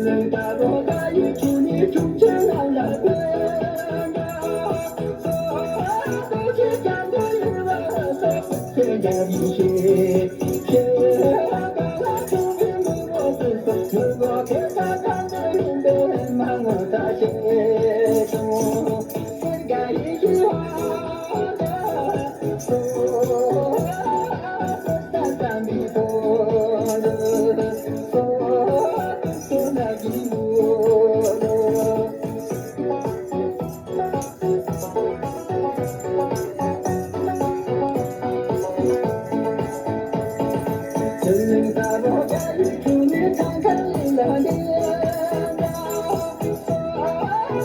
人大罗大雨，祝你终成安乐归呀！都去干过日了，天家的血，血干了就别问我是谁，如果给他看的人都很忙我他写中，只干一句话的说，三三米多的说那一路。真人大罗大雨，祝你看看你那脸呀！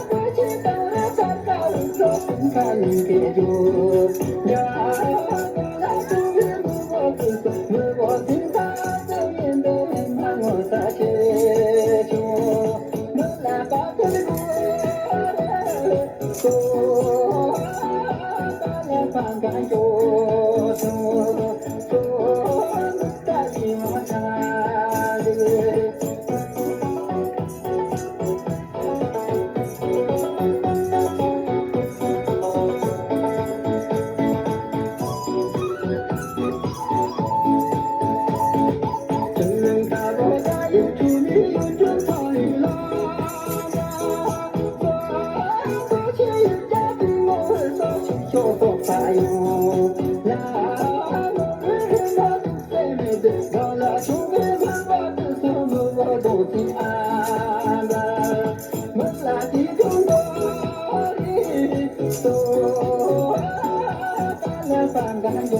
过去当了三高手，分开你别住呀！那终于我不说，我听他的面都很忙，我撒切说，我来把这个说，把来看看就说。真人大罗大雨，祝你有着彩啦！过去人家对我说，许久不发哟呀！我那兄弟们，我的手我都平安了，我那地中国的手，咱俩翻干哟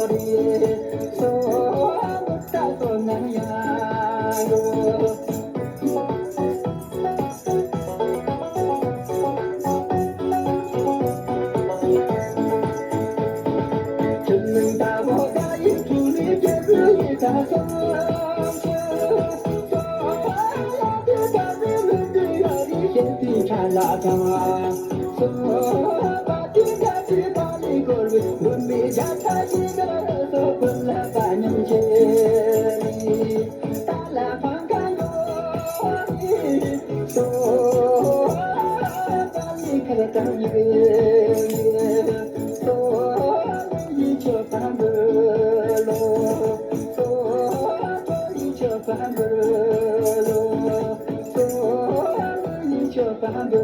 的手。南呀哟，真人大罗大雨，祝你节日一大顺。老天大人们对呀，你先别缠拉长。把天下去把你个人，我没家他一个手本来把年前里，打来翻看哟你说，把你看得当一个说你却翻不喽，说你却翻不喽，说你却翻不。